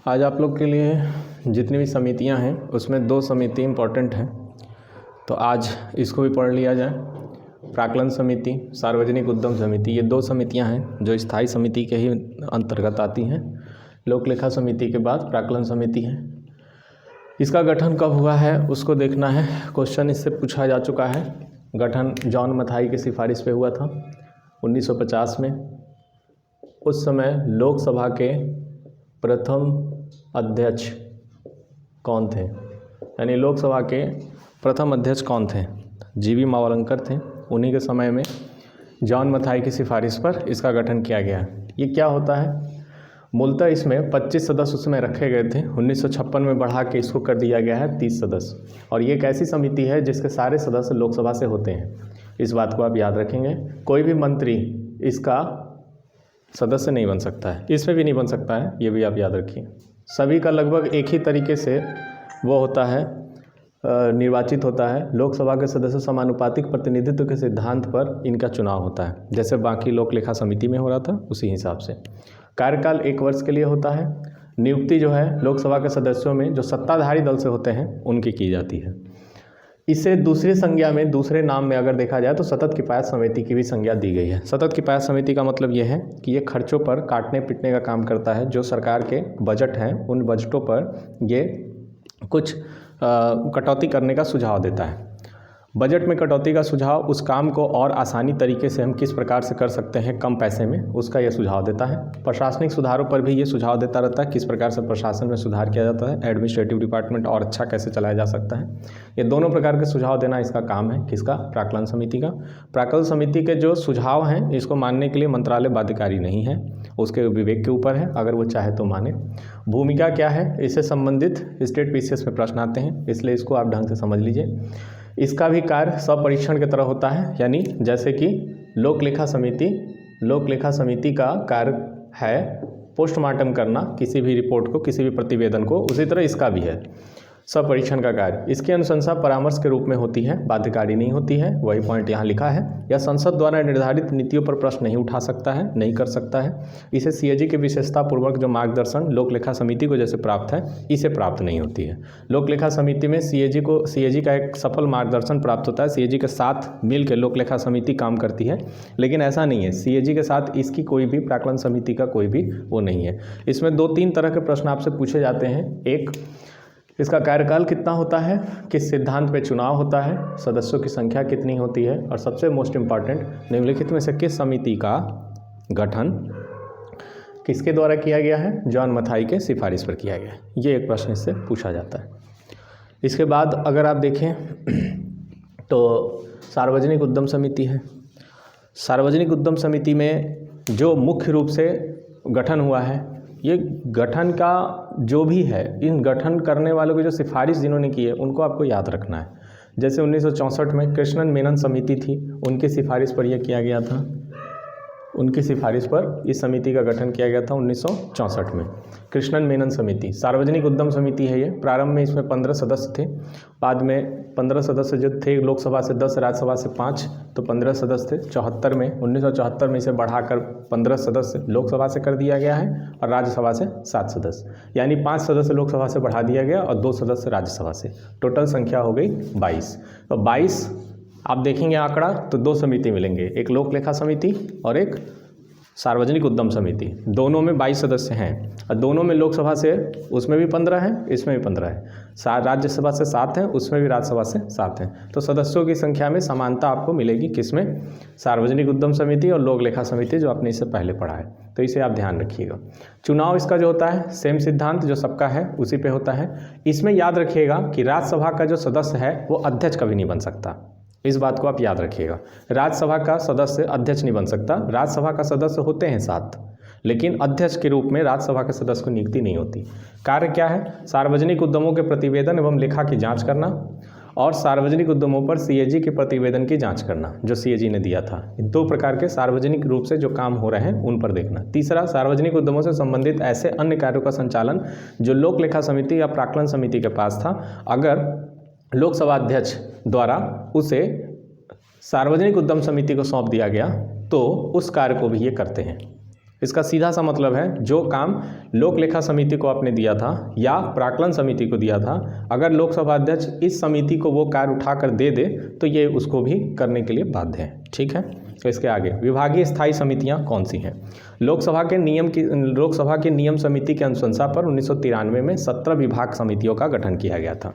आज आप लोग के लिए जितनी भी समितियां हैं उसमें दो समिति इम्पोर्टेंट हैं, तो आज इसको भी पढ़ लिया जाए। प्राक्कलन समिति, सार्वजनिक उद्यम समिति, ये दो समितियां हैं जो स्थायी समिति के ही अंतर्गत आती हैं। लोक लेखा समिति के बाद प्राक्कलन समिति है। इसका गठन कब हुआ है उसको देखना है। क्वेश्चन इससे पूछा जा चुका है। गठन जॉन मथाई की सिफारिश पे हुआ था 1950 में। उस समय लोकसभा के प्रथम अध्यक्ष कौन थे, यानी लोकसभा के प्रथम अध्यक्ष कौन थे? जीवी मावलंकर थे। उन्हीं के समय में जॉन मथाई की सिफारिश पर इसका गठन किया गया। ये क्या होता है? मूलतः इसमें 25 सदस्य उसमें रखे गए थे। 1956 में बढ़ा के इसको कर दिया गया है 30 सदस्य। और ये एक ऐसी समिति है जिसके सारे सदस्य लोकसभा से होते हैं। इस बात को आप याद रखेंगे। कोई भी मंत्री इसका सदस्य नहीं बन सकता है, इसमें भी नहीं बन सकता है, ये भी आप याद रखिए। सभी का लगभग एक ही तरीके से वो होता है, निर्वाचित होता है। लोकसभा के सदस्य समानुपातिक प्रतिनिधित्व के सिद्धांत पर इनका चुनाव होता है, जैसे बाकी लोक लेखा समिति में हो रहा था उसी हिसाब से। कार्यकाल 1 वर्ष के लिए होता है। नियुक्ति जो है लोकसभा के सदस्यों में जो सत्ताधारी दल से होते हैं उनकी की जाती है। इसे दूसरी संज्ञा में, दूसरे नाम में अगर देखा जाए तो सतत किफायत समिति की भी संज्ञा दी गई है। सतत किफायत समिति का मतलब ये है कि ये खर्चों पर काटने पीटने का काम करता है। जो सरकार के बजट हैं उन बजटों पर ये कुछ कटौती करने का सुझाव देता है। बजट में कटौती का सुझाव, उस काम को और आसानी तरीके से हम किस प्रकार से कर सकते हैं कम पैसे में, उसका यह सुझाव देता है। प्रशासनिक सुधारों पर भी ये सुझाव देता रहता है, किस प्रकार से प्रशासन में सुधार किया जाता है, एडमिनिस्ट्रेटिव डिपार्टमेंट और अच्छा कैसे चलाया जा सकता है। ये दोनों प्रकार के सुझाव देना इसका काम है। किसका? प्राक्कलन समिति का। प्राक्कलन समिति के जो सुझाव हैं इसको मानने के लिए मंत्रालय बाध्यकारी नहीं है, उसके विवेक के ऊपर है, अगर वो चाहे तो माने। भूमिका क्या है, इससे संबंधित स्टेट पीसीएस में प्रश्न आते हैं, इसलिए इसको आप ढंग से समझ लीजिए। इसका भी कार्य स्वपरीक्षण की तरह होता है, यानी जैसे कि लोक लेखा समिति का कार्य है पोस्टमार्टम करना किसी भी रिपोर्ट को, किसी भी प्रतिवेदन को, उसी तरह इसका भी है स्वपरीक्षण का कार्य। इसकी अनुशंसा परामर्श के रूप में होती है, बाध्यकारी नहीं होती है। वही पॉइंट यहाँ लिखा है। या संसद द्वारा निर्धारित नीतियों पर प्रश्न नहीं उठा सकता है, नहीं कर सकता है। इसे सीएजी के विशेषता पूर्वक जो मार्गदर्शन लोक लेखा समिति को जैसे प्राप्त है, इसे प्राप्त नहीं होती है। लोक लेखा समिति में सीएजी का एक सफल मार्गदर्शन प्राप्त होता है। सीएजी के साथ मिल के लोक लेखा समिति काम करती है, लेकिन ऐसा नहीं है। सीएजी के साथ इसकी कोई भी, प्राक्कलन समिति का कोई भी वो नहीं है। इसमें 2-3 तरह के प्रश्न आपसे पूछे जाते हैं। एक, इसका कार्यकाल कितना होता है, किस सिद्धांत पे चुनाव होता है, सदस्यों की संख्या कितनी होती है, और सबसे मोस्ट इम्पॉर्टेंट, निम्नलिखित में से किस समिति का गठन किसके द्वारा किया गया है? जॉन मथाई के सिफारिश पर किया गया है। ये एक प्रश्न इससे पूछा जाता है। इसके बाद अगर आप देखें तो सार्वजनिक उद्यम समिति है। सार्वजनिक उद्यम समिति में जो मुख्य रूप से गठन हुआ है, ये गठन का जो भी है, इन गठन करने वालों की जो सिफारिश जिन्होंने की है उनको आपको याद रखना है। जैसे 1964 में कृष्णन मेनन समिति थी, उनकी सिफारिश पर यह किया गया था। उनकी सिफारिश पर इस समिति का गठन किया गया था 1964 में। कृष्णन मेनन समिति सार्वजनिक उद्यम समिति है। ये प्रारंभ में इसमें 15 सदस्य थे, बाद में 15 सदस्य जो थे लोकसभा से 10, राज्यसभा से 5, तो 15 सदस्य थे। 1974 में इसे बढ़ाकर 15 सदस्य लोकसभा से कर दिया गया है और राज्यसभा से 7 सदस्य, यानी 5 सदस्य लोकसभा से बढ़ा दिया गया और 2 सदस्य राज्यसभा से। टोटल संख्या हो गई 22। तो 22 आप देखेंगे आंकड़ा तो 2 समिति मिलेंगे, एक लोक लेखा समिति और एक सार्वजनिक उद्यम समिति। दोनों में 22 सदस्य हैं और दोनों में लोकसभा से उसमें भी 15 हैं, इसमें भी 15 है। राज्यसभा से 7 हैं, उसमें भी राज्यसभा से 7 हैं। तो सदस्यों की संख्या में समानता आपको मिलेगी, किसमें? सार्वजनिक उद्यम समिति और लोक लेखा समिति, जो आपने इससे पहले पढ़ा है। तो इसे आप ध्यान रखिएगा। चुनाव इसका जो होता है, सेम सिद्धांत जो सबका है उसी पे होता है। इसमें याद रखिएगा कि राज्यसभा का जो सदस्य है वो अध्यक्ष कभी नहीं बन सकता। इस बात को आप याद रखिएगा। राज्यसभा का सदस्य अध्यक्ष नहीं बन सकता। राज्यसभा का सदस्य होते हैं 7, लेकिन अध्यक्ष के रूप में राज्यसभा के सदस्य को नियुक्ति नहीं होती। कार्य क्या है? सार्वजनिक उद्यमों के प्रतिवेदन एवं लेखा की जांच करना और सार्वजनिक उद्यमों पर सीएजी के प्रतिवेदन की जांच करना जो सीएजी ने दिया था। इन 2 प्रकार के सार्वजनिक रूप से जो काम हो रहे हैं उन पर देखना। तीसरा, सार्वजनिक उद्यमों से संबंधित ऐसे अन्य कार्यों का संचालन जो लोक लेखा समिति या प्राक्कलन समिति के पास था, अगर लोकसभा अध्यक्ष द्वारा उसे सार्वजनिक उद्यम समिति को सौंप दिया गया तो उस कार्य को भी ये करते हैं। इसका सीधा सा मतलब है जो काम लोक लेखा समिति को आपने दिया था या प्राक्कलन समिति को दिया था, अगर लोकसभा अध्यक्ष इस समिति को वो कार्य उठाकर दे दे तो ये उसको भी करने के लिए बाध्य है। ठीक है, तो इसके आगे विभागीय स्थायी समितियां कौन सी हैं? लोकसभा के नियम समिति के अनुशंसा पर 1993 में 17 विभाग समितियों का गठन किया गया था।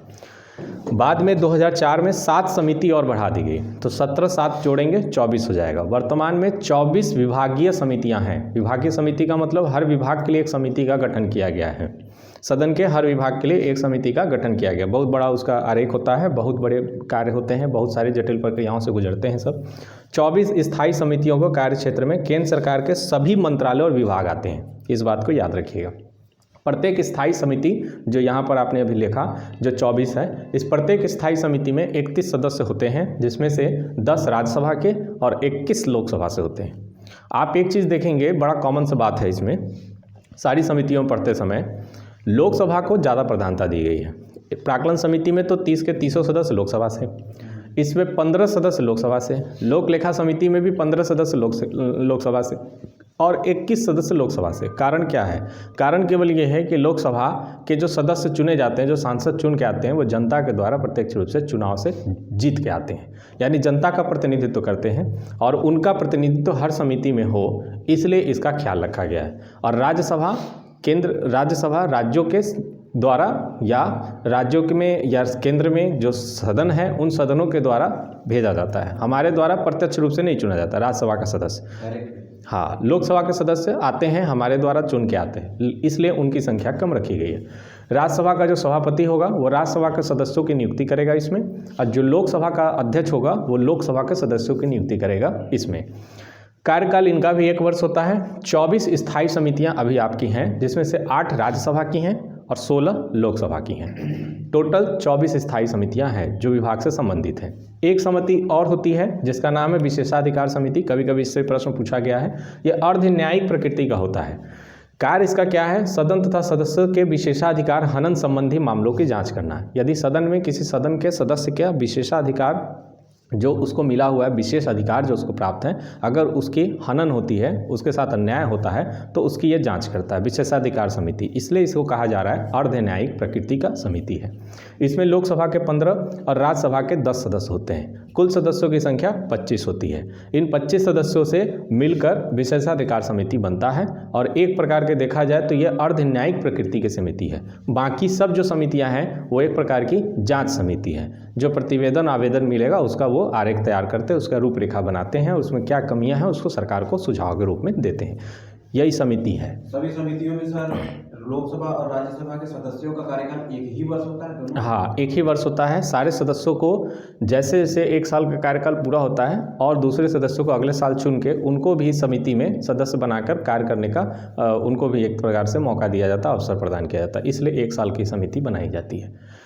बाद में 2004 में 7 समिति और बढ़ा दी गई, तो 17 7 जोड़ेंगे 24 हो जाएगा। वर्तमान में 24 विभागीय समितियां हैं। विभागीय समिति का मतलब हर विभाग के लिए एक समिति का गठन किया गया है। सदन के हर विभाग के लिए एक समिति का गठन किया गया। बहुत बड़ा उसका आरेख होता है, बहुत बड़े कार्य होते हैं, बहुत सारी जटिल प्रक्रियाओं से गुजरते हैं सब। 24 स्थायी समितियों को कार्य क्षेत्र में केंद्र सरकार के सभी मंत्रालय और विभाग आते हैं, इस बात को याद रखिएगा। प्रत्येक स्थायी समिति जो यहाँ पर आपने अभी लिखा जो 24 है, इस प्रत्येक स्थायी समिति में 31 सदस्य होते हैं, जिसमें से 10 राज्यसभा के और 21 लोकसभा से होते हैं। आप एक चीज़ देखेंगे, बड़ा कॉमन सा बात है इसमें, सारी समितियों में पढ़ते समय लोकसभा को ज़्यादा प्रधानता दी गई है। प्राक्कलन समिति में तो 30 के 30 सदस्य लोकसभा से, इसमें 15 सदस्य लोकसभा से, लोक लेखा समिति में भी 15 सदस्य लोकसभा से और 21 सदस्य लोकसभा से। कारण क्या है? कारण केवल ये है कि लोकसभा के जो सदस्य चुने जाते हैं, जो सांसद चुन के आते हैं, वो जनता के द्वारा प्रत्यक्ष रूप से चुनाव से जीत के आते हैं, यानी जनता का प्रतिनिधित्व करते हैं और उनका प्रतिनिधित्व हर समिति में हो, इसलिए इसका ख्याल रखा गया है। और राज्यसभा राज्यों के द्वारा या राज्यों में या केंद्र में जो सदन है उन सदनों के द्वारा भेजा जाता है। हमारे द्वारा प्रत्यक्ष रूप से नहीं चुना जाता राज्यसभा का सदस्य। हाँ, लोकसभा के सदस्य आते हैं, हमारे द्वारा चुन के आते हैं, इसलिए उनकी संख्या कम रखी गई है। राज्यसभा का जो सभापति होगा वो राज्यसभा के सदस्यों की नियुक्ति करेगा इसमें, और जो लोकसभा का अध्यक्ष होगा वो लोकसभा के सदस्यों की नियुक्ति करेगा इसमें। कार्यकाल इनका भी 1 वर्ष होता है। 24 स्थायी समितियां अभी आपकी हैं, जिसमें से 8 राज्यसभा की हैं और 16 लोकसभा की हैं। टोटल 24 स्थायी समितियां हैं जो विभाग से संबंधित हैं। एक समिति और होती है जिसका नाम है विशेषाधिकार समिति। कभी कभी इससे प्रश्न पूछा गया है। यह अर्ध न्यायिक प्रकृति का होता है। कार्य इसका क्या है? सदन तथा सदस्य के विशेषाधिकार हनन संबंधी मामलों की जांच करना है। यदि सदन में किसी सदन के सदस्य का विशेषाधिकार जो उसको मिला हुआ है, विशेष अधिकार जो उसको प्राप्त है, अगर उसकी हनन होती है, उसके साथ अन्याय होता है, तो उसकी ये जांच करता है विशेषाधिकार समिति। इसलिए इसको कहा जा रहा है अर्ध न्यायिक प्रकृति का समिति है। इसमें लोकसभा के 15 और राज्यसभा के 10 सदस्य होते हैं। कुल सदस्यों की संख्या 25 होती है। इन 25 सदस्यों से मिलकर विशेषाधिकार समिति बनता है और एक प्रकार के देखा जाए तो ये अर्ध न्यायिक प्रकृति की समिति है। बाकी सब जो समितियां हैं वो एक प्रकार की जांच समिति है। जो प्रतिवेदन आवेदन मिलेगा उसका वो आरेख तैयार करते हैं, उसका रूपरेखा बनाते हैं, उसमें क्या कमियां हैं उसको सरकार को सुझाव के रूप में देते हैं। यही समिति है। सभी समितियों में सर लोकसभा और राज्यसभा के सदस्यों का कार्यकाल एक ही वर्ष होता है? हाँ, एक ही वर्ष होता है। सारे सदस्यों को जैसे जैसे 1 साल का कार्यकाल पूरा होता है और दूसरे सदस्यों को अगले साल चुन के उनको भी समिति में सदस्य बनाकर कार्य करने का उनको भी एक प्रकार से मौका दिया जाता है, अवसर प्रदान किया जाता है। इसलिए 1 साल की समिति बनाई जाती है।